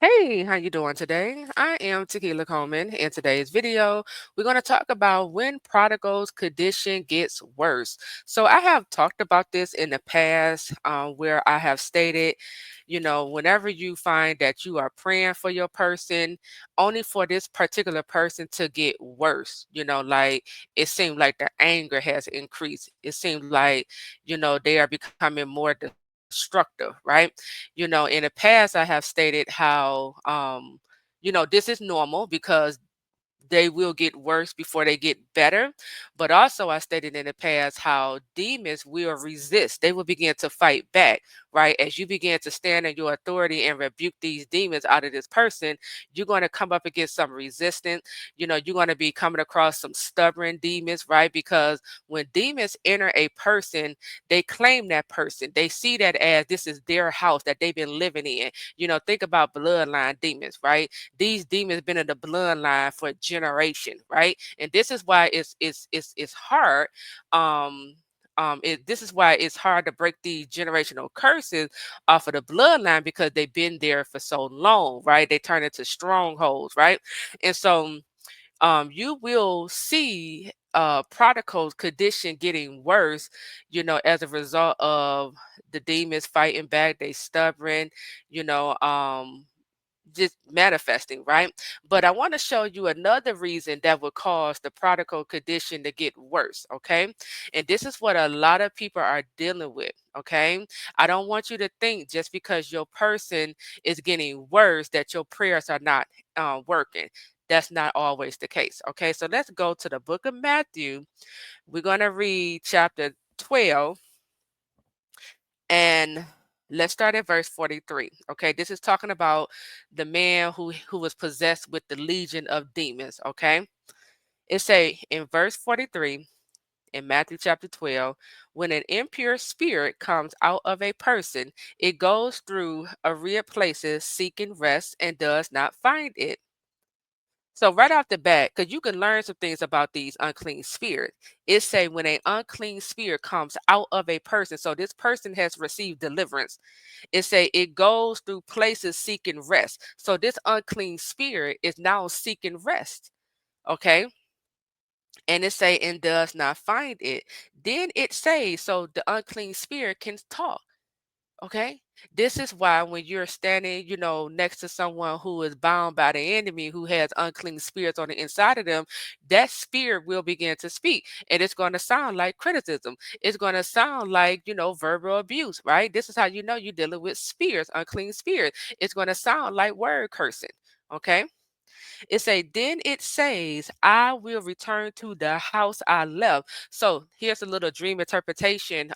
Hey, how you doing today? I am Taquila Coleman. In today's video, we're going to talk about when prodigals condition gets worse. So I have talked about this in the past, where I have stated, whenever you find that you are praying for your person, only for this particular person to get worse, like it seemed like the anger has increased. It seemed like, they are becoming more destructive, right? In the past, I have stated how, this is normal because they will get worse before they get better. But also, I stated in the past how demons will resist. They will begin to fight back, right? As you begin to stand in your authority and rebuke these demons out of this person, you're going to come up against some resistance. You're going to be coming across some stubborn demons, right? Because when demons enter a person, they claim that person. They see that as this is their house that they've been living in. Think about bloodline demons, right? These demons been in the bloodline for a generation, right? And this is why it's hard. This is why it's hard to break these generational curses off of the bloodline because they've been there for so long, right? They turn into strongholds, right? And so you will see prodigals condition getting worse, as a result of the demons fighting back. They stubborn, you know, just manifesting, right? But I want to show you another reason that would cause the prodigal condition to get worse, okay? And this is what a lot of people are dealing with, okay? I don't want you to think just because your person is getting worse that your prayers are not working. That's not always the case, okay? So let's go to the book of Matthew. We're going to read chapter 12 and let's start at verse 43. Okay, this is talking about the man who was possessed with the legion of demons. Okay, it say in verse 43 in Matthew chapter 12, when an impure spirit comes out of a person, it goes through arid places seeking rest and does not find it. So right off the bat, because you can learn some things about these unclean spirits. It say when an unclean spirit comes out of a person, so this person has received deliverance. It say it goes through places seeking rest. So this unclean spirit is now seeking rest. Okay. And it say and does not find it. Then it say so the unclean spirit can talk. Okay. This is why when you're standing, next to someone who is bound by the enemy, who has unclean spirits on the inside of them, that spirit will begin to speak. And it's going to sound like criticism. It's going to sound like, verbal abuse, right? This is how you know you're dealing with spirits, unclean spirits. It's going to sound like word cursing. Okay. It say, then it says, I will return to the house I left. So here's a little dream interpretation.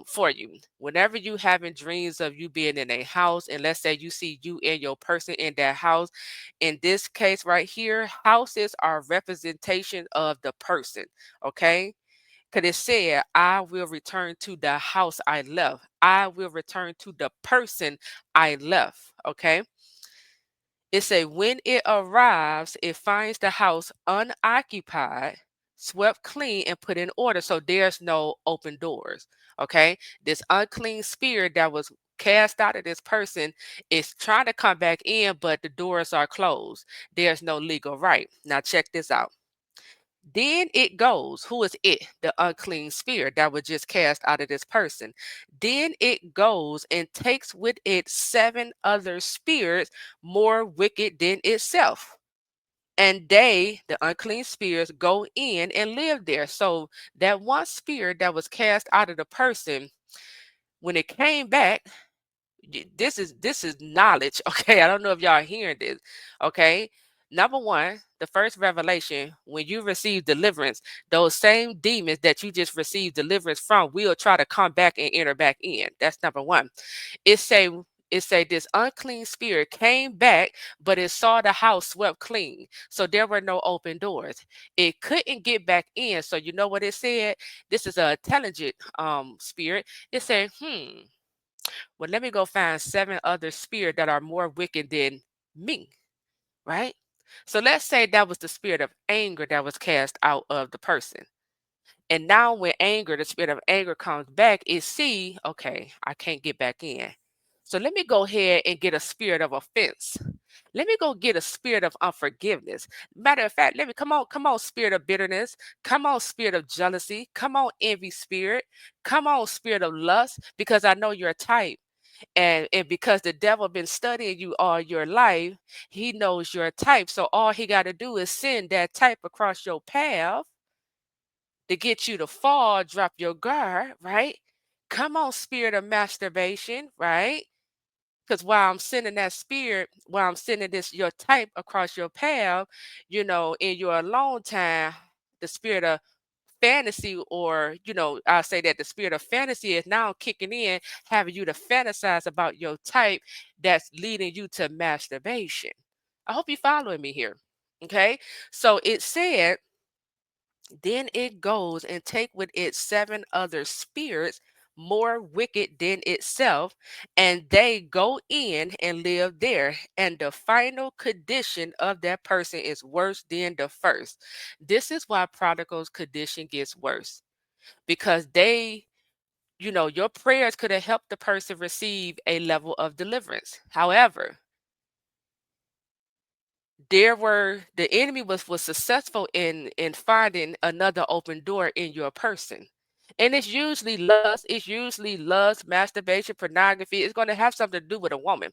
For you. Whenever you having dreams of you being in a house, and let's say you see you and your person in that house, in this case right here, houses are representation of the person. Okay. Because it said, I will return to the house I left. I will return to the person I left. Okay. It say when it arrives, it finds the house unoccupied, swept clean, and put in order. So there's no open doors. Okay. This unclean spirit that was cast out of this person is trying to come back in, but the doors are closed. There's no legal right. Now check this out. Then it goes, who is it? The unclean spirit that was just cast out of this person. Then it goes and takes with it seven other spirits more wicked than itself. And they, the unclean spirits, go in and live there. So that one spirit that was cast out of the person, when it came back, this is knowledge. Okay, I don't know if y'all are hearing this. Okay, number one, the first revelation, when you receive deliverance, those same demons that you just received deliverance from will try to come back and enter back in. That's number one. It say this unclean spirit came back, but it saw the house swept clean, so there were no open doors. It couldn't get back in. So you know what it said? This is a intelligent spirit. It said, well, let me go find seven other spirits that are more wicked than me, right? So let's say that was the spirit of anger that was cast out of the person. And now when anger, the spirit of anger comes back, it see, okay, I can't get back in. So let me go ahead and get a spirit of offense. Let me go get a spirit of unforgiveness. Matter of fact, let me come on, spirit of bitterness. Come on, spirit of jealousy. Come on, envy spirit. Come on, spirit of lust, because I know you're a type. And because the devil been studying you all your life, he knows you're a type. So all he got to do is send that type across your path to get you to fall, drop your guard, right? Come on, spirit of masturbation, right? Because while I'm sending that spirit, while I'm sending this your type across your path, in your alone time, the spirit of fantasy, or I'll say that the spirit of fantasy is now kicking in, having you to fantasize about your type that's leading you to masturbation. I hope you're following me here. Okay. So it said, then it goes and take with it seven other spirits more wicked than itself, and they go in and live there. And the final condition of that person is worse than the first. This is why prodigals' condition gets worse, because your prayers could have helped the person receive a level of deliverance. However, the enemy was successful in finding another open door in your person. And it's usually lust, masturbation, pornography. It's going to have something to do with a woman.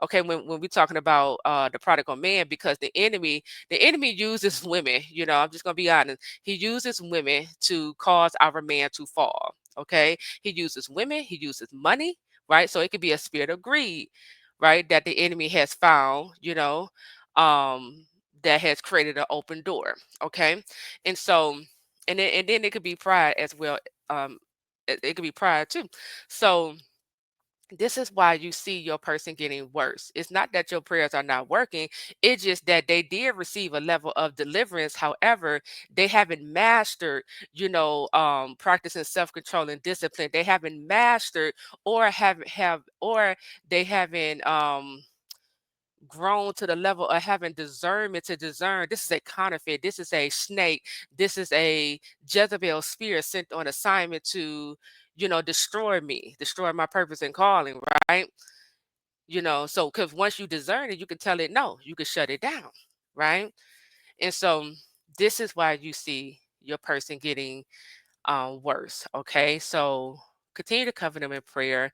Okay, when we're talking about the prodigal man, because the enemy uses women. I'm just going to be honest. He uses women to cause our man to fall. Okay, he uses women, he uses money, right? So it could be a spirit of greed, right, that the enemy has found, um, that has created an open door. Okay. And so, and then it could be pride as well. It could be pride too. So this is why you see your person getting worse. It's not that your prayers are not working. It's just that they did receive a level of deliverance. However, they haven't mastered, practicing self-control and discipline. They haven't mastered, or they haven't grown to the level of having discernment to discern this is a counterfeit, this is a snake, this is a Jezebel spirit sent on assignment to, destroy me, destroy my purpose and calling, right? So because once you discern it, you can tell it no, you can shut it down, right? And so this is why you see your person getting worse. Okay, so continue to cover them in prayer.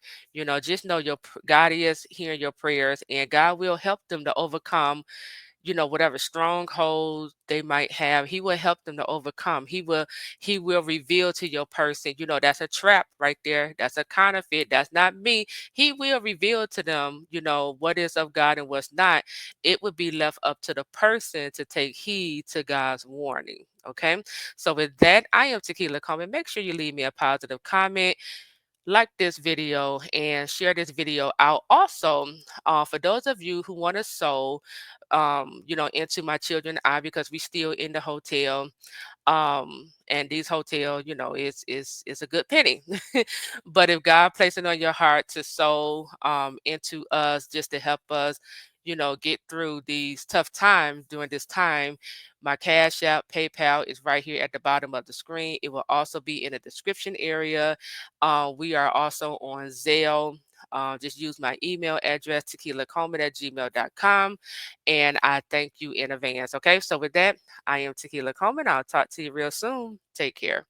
Just know God is hearing your prayers, and God will help them to overcome, whatever strongholds they might have. He will help them to overcome. He will reveal to your person, that's a trap right there, that's a counterfeit, that's not me. He will reveal to them, what is of God and what's not. It would be left up to the person to take heed to God's warning. Okay, so with that, I am Taquila Coleman. Make sure you leave me a positive comment, like this video, and share this video out. Also, for those of you who want to sow, into my children eye, because we still in the hotel, and these hotel, is a good penny. But if God placed it on your heart to sow into us, just to help us, get through these tough times during this time, my Cash App, PayPal is right here at the bottom of the screen. It will also be in the description area. We are also on Zelle. Just use my email address, taquilacoleman@gmail.com. And I thank you in advance. Okay, so with that, I am Taquila Coleman. I'll talk to you real soon. Take care.